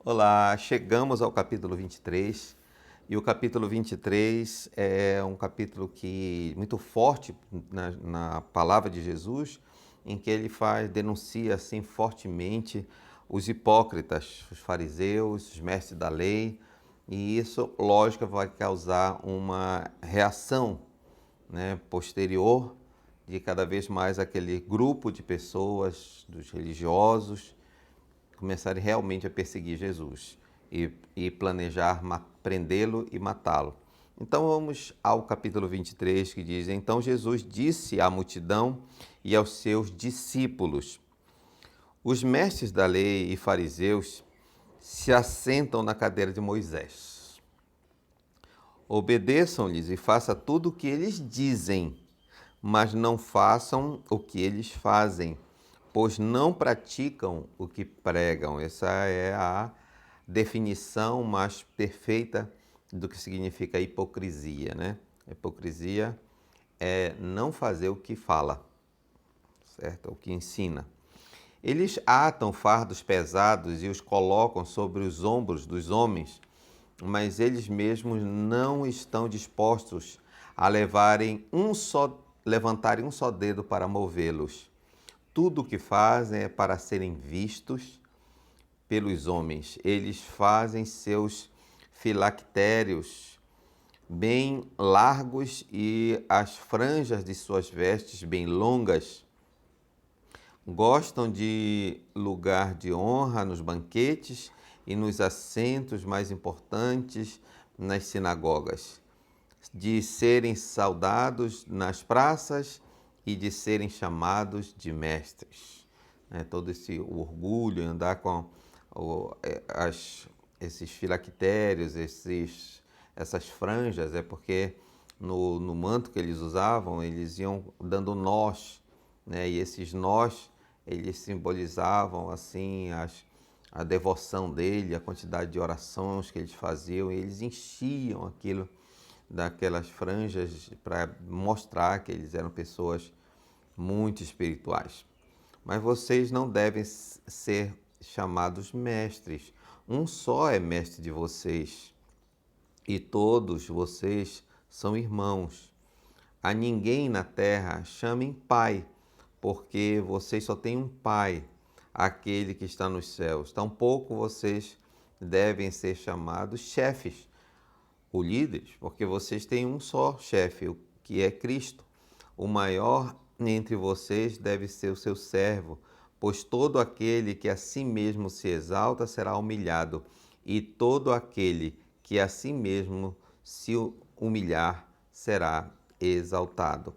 Olá, chegamos ao capítulo 23 e o capítulo 23 é um capítulo que muito forte na palavra de Jesus, em que ele denuncia assim fortemente os hipócritas, os fariseus, os mestres da lei, e isso, lógico, vai causar uma reação, né, posterior de cada vez mais aquele grupo de pessoas, dos religiosos, começarem realmente a perseguir Jesus e planejar prendê-lo e matá-lo. Então vamos ao capítulo 23, que diz: Então Jesus disse à multidão e aos seus discípulos: Os mestres da lei e fariseus se assentam na cadeira de Moisés. Obedeçam-lhes e façam tudo o que eles dizem, mas não façam o que eles fazem, pois não praticam o que pregam. Essa é a definição mais perfeita do que significa hipocrisia, né? Hipocrisia é não fazer o que fala, certo? O que ensina. Eles atam fardos pesados e os colocam sobre os ombros dos homens, mas eles mesmos não estão dispostos a levantarem um só dedo para movê-los. Tudo o que fazem é para serem vistos pelos homens. Eles fazem seus filactérios bem largos e as franjas de suas vestes bem longas. Gostam de lugar de honra nos banquetes e nos assentos mais importantes nas sinagogas, de serem saudados nas praças e de serem chamados de mestres. Todo esse orgulho, andar com esses filactérios, essas franjas, é porque no manto que eles usavam, eles iam dando nós, né? E esses nós, eles simbolizavam assim a devoção dele, a quantidade de orações que eles faziam, e eles enchiam aquilo daquelas franjas para mostrar que eles eram pessoas muito espirituais. Mas vocês não devem ser chamados mestres. Um só é mestre de vocês, e todos vocês são irmãos. A ninguém na terra chamem pai, porque vocês só têm um pai, aquele que está nos céus. Tampouco vocês devem ser chamados chefes, ou líderes, porque vocês têm um só chefe, o que é Cristo. O maior entre vocês deve ser o seu servo, pois todo aquele que a si mesmo se exalta será humilhado, e todo aquele que a si mesmo se humilhar será exaltado.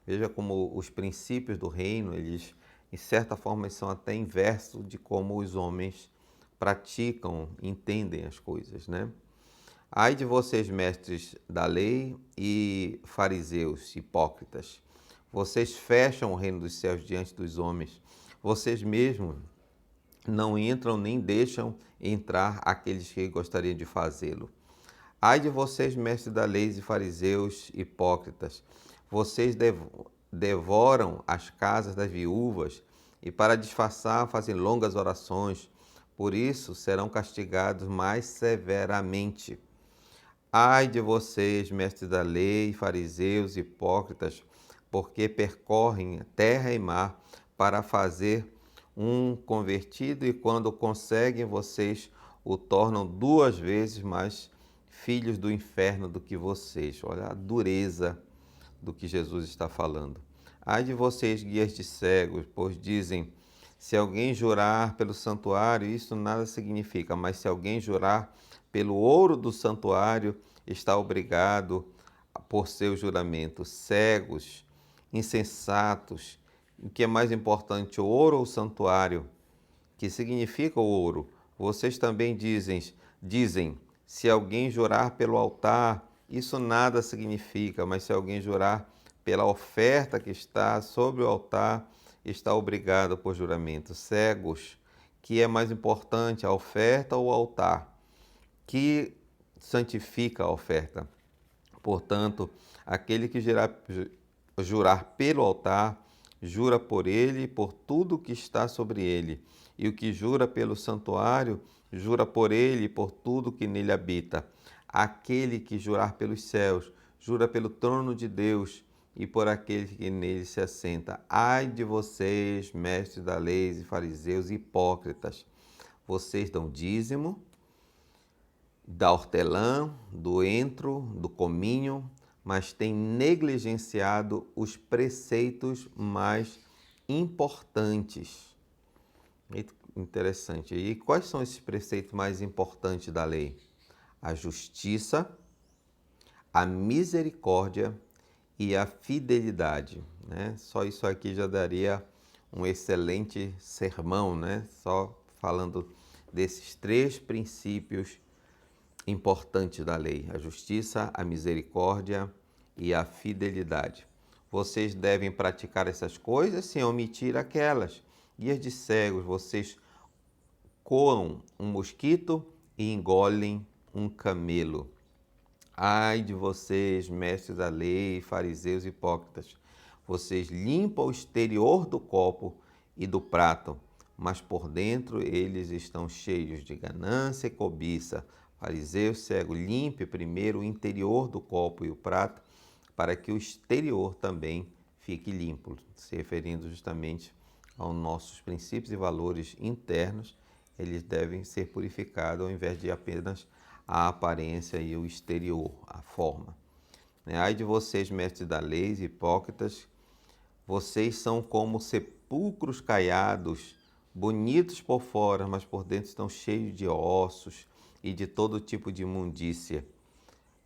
Veja como os princípios do reino, eles, em certa forma, são até inverso de como os homens praticam, entendem as coisas, né? Ai de vocês, mestres da lei e fariseus hipócritas, vocês fecham o reino dos céus diante dos homens, vocês mesmos não entram nem deixam entrar aqueles que gostariam de fazê-lo. Ai de vocês, mestres da lei e fariseus hipócritas, vocês devoram as casas das viúvas e para disfarçar fazem longas orações, por isso serão castigados mais severamente. Ai de vocês, mestres da lei, fariseus, hipócritas, porque percorrem terra e mar para fazer um convertido, e quando conseguem, vocês o tornam 2 vezes mais filhos do inferno do que vocês. Olha a dureza do que Jesus está falando. Ai de vocês, guias de cegos, pois dizem: se alguém jurar pelo santuário, isso nada significa, mas se alguém jurar pelo ouro do santuário, está obrigado por seu juramento. Cegos, insensatos, o que é mais importante, o ouro ou o santuário? Que significa o ouro? Vocês também dizem, se alguém jurar pelo altar, isso nada significa, mas se alguém jurar pela oferta que está sobre o altar, está obrigado por juramento. Cegos, que é mais importante, a oferta ou o altar? Que santifica a oferta. Portanto, aquele que jurar pelo altar, jura por ele e por tudo que está sobre ele. E o que jura pelo santuário, jura por ele e por tudo que nele habita. Aquele que jurar pelos céus, jura pelo trono de Deus e por aquele que nele se assenta. Ai de vocês, mestres da lei e fariseus hipócritas, vocês dão dízimo da hortelã, do entro, do cominho, mas têm negligenciado os preceitos mais importantes. Muito interessante. E quais são esses preceitos mais importantes da lei? A justiça, a misericórdia e a fidelidade, né? Só isso aqui já daria um excelente sermão, né? Só falando desses três princípios importantes da lei: a justiça, a misericórdia e a fidelidade. Vocês devem praticar essas coisas sem omitir aquelas. Guias de cegos, vocês coam um mosquito e engolem um camelo. Ai de vocês, mestres da lei, fariseus hipócritas, vocês limpam o exterior do copo e do prato, mas por dentro eles estão cheios de ganância e cobiça. Fariseu cego, limpe primeiro o interior do copo e o prato, para que o exterior também fique limpo, se referindo justamente aos nossos princípios e valores internos. Eles devem ser purificados ao invés de apenas a aparência e o exterior, a forma. Ai de vocês, mestres da lei, hipócritas, vocês são como sepulcros caiados, bonitos por fora, mas por dentro estão cheios de ossos e de todo tipo de imundícia.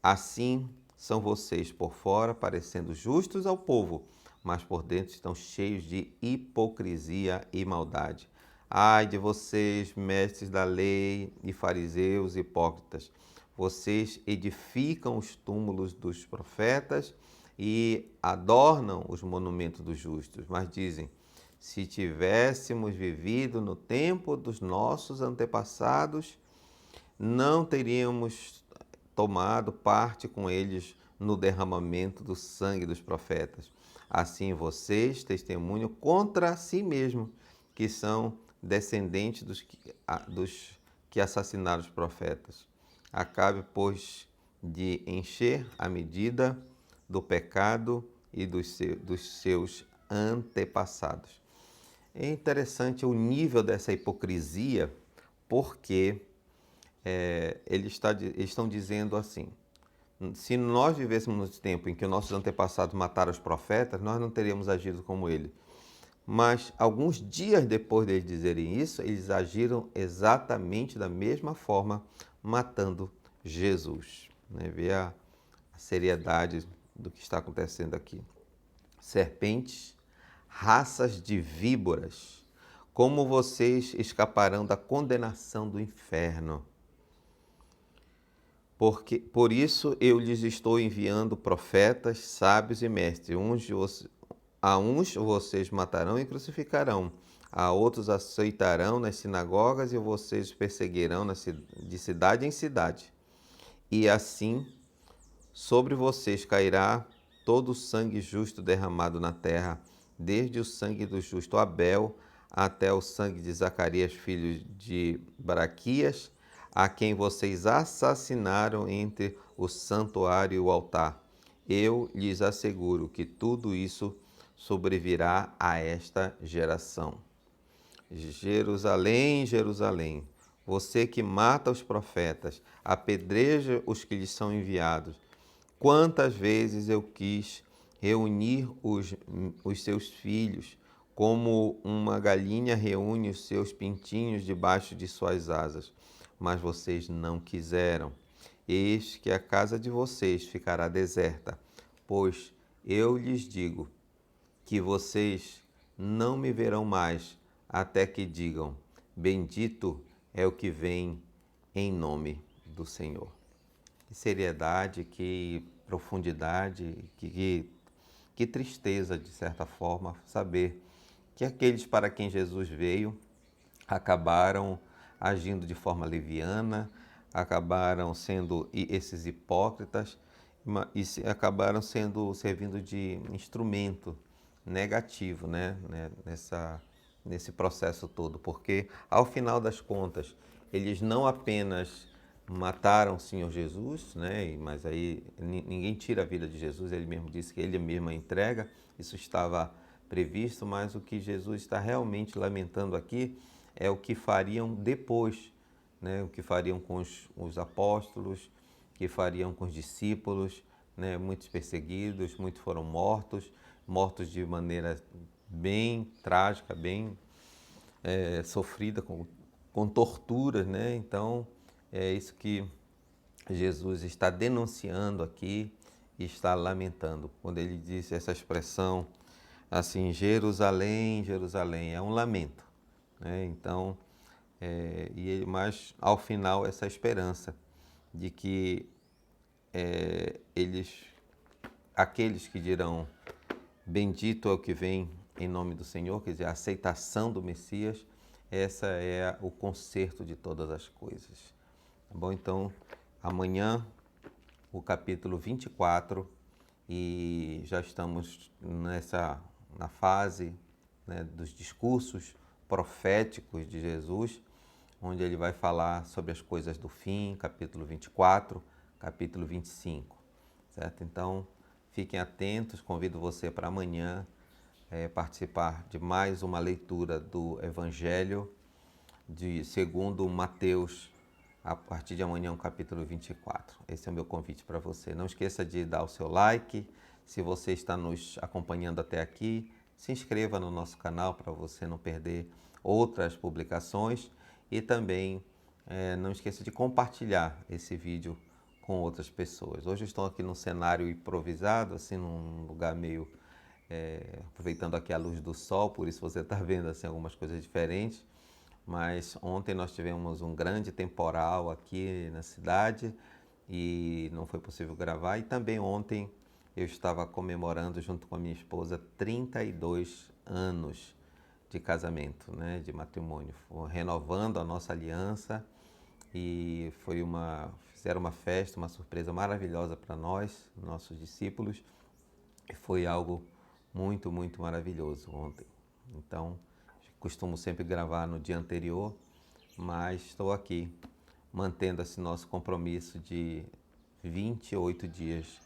Assim são vocês por fora, parecendo justos ao povo, mas por dentro estão cheios de hipocrisia e maldade. Ai de vocês, mestres da lei e fariseus hipócritas, vocês edificam os túmulos dos profetas e adornam os monumentos dos justos, mas dizem: se tivéssemos vivido no tempo dos nossos antepassados, não teríamos tomado parte com eles no derramamento do sangue dos profetas. Assim vocês testemunham contra si mesmos, que são descendentes dos que assassinaram os profetas. Acabe, pois, de encher a medida do pecado e dos seus antepassados. É interessante o nível dessa hipocrisia, porque eles estão dizendo assim: se nós vivêssemos no tempo em que nossos antepassados mataram os profetas, nós não teríamos agido como ele. Mas alguns dias depois deles dizerem isso, eles agiram exatamente da mesma forma, matando Jesus. Vê a seriedade do que está acontecendo aqui. Serpentes, raças de víboras, como vocês escaparão da condenação do inferno? Por isso eu lhes estou enviando profetas, sábios e mestres. A uns vocês matarão e crucificarão, a outros aceitarão nas sinagogas e vocês perseguirão de cidade em cidade. E assim sobre vocês cairá todo o sangue justo derramado na terra, desde o sangue do justo Abel até o sangue de Zacarias, filho de Baraquias, a quem vocês assassinaram entre o santuário e o altar. Eu lhes asseguro que tudo isso sobrevirá a esta geração. Jerusalém, Jerusalém, você que mata os profetas, apedreja os que lhes são enviados. Quantas vezes eu quis reunir os seus filhos, como uma galinha reúne os seus pintinhos debaixo de suas asas, mas vocês não quiseram. Eis que a casa de vocês ficará deserta, pois eu lhes digo que vocês não me verão mais, até que digam: bendito é o que vem em nome do Senhor. Que seriedade, que profundidade, que tristeza, de certa forma, saber que aqueles para quem Jesus veio acabaram agindo de forma leviana, acabaram sendo esses hipócritas e acabaram servindo de instrumento negativo, nesse processo todo, porque ao final das contas eles não apenas mataram o Senhor Jesus, né? Mas aí ninguém tira a vida de Jesus, ele mesmo disse que ele mesmo a entrega, isso estava previsto, mas o que Jesus está realmente lamentando aqui é o que fariam depois, né? O que fariam com os apóstolos, o que fariam com os discípulos, né? Muitos perseguidos, muitos foram mortos, mortos de maneira bem trágica, bem sofrida, com torturas, né? Então, é isso que Jesus está denunciando aqui e está lamentando. Quando ele diz essa expressão assim, Jerusalém, Jerusalém, é um lamento, né? Então, mas ao final essa esperança de que aqueles que dirão bendito é o que vem em nome do Senhor, quer dizer, a aceitação do Messias, essa é o conserto de todas as coisas. Tá bom? Então, amanhã, o capítulo 24, e já estamos na fase, né, dos discursos proféticos de Jesus, onde ele vai falar sobre as coisas do fim, capítulo 24, capítulo 25, certo? Então, fiquem atentos, convido você para amanhã participar de mais uma leitura do Evangelho segundo Mateus, a partir de amanhã, o capítulo 24. Esse é o meu convite para você. Não esqueça de dar o seu like. Se você está nos acompanhando até aqui, se inscreva no nosso canal para você não perder outras publicações. E também não esqueça de compartilhar esse vídeo com outras pessoas. Hoje eu estou aqui num cenário improvisado, assim, num lugar meio... aproveitando aqui a luz do sol, por isso você está vendo assim, algumas coisas diferentes. Mas ontem nós tivemos um grande temporal aqui na cidade e não foi possível gravar. E também ontem eu estava comemorando junto com a minha esposa 32 anos de casamento, né, de matrimônio, renovando a nossa aliança, e fizeram uma festa, uma surpresa maravilhosa para nós, nossos discípulos, e foi algo muito, muito maravilhoso ontem. Então, costumo sempre gravar no dia anterior, mas estou aqui mantendo esse nosso compromisso de 28 dias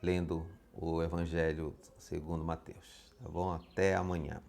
lendo o Evangelho segundo Mateus. Tá bom? Até amanhã.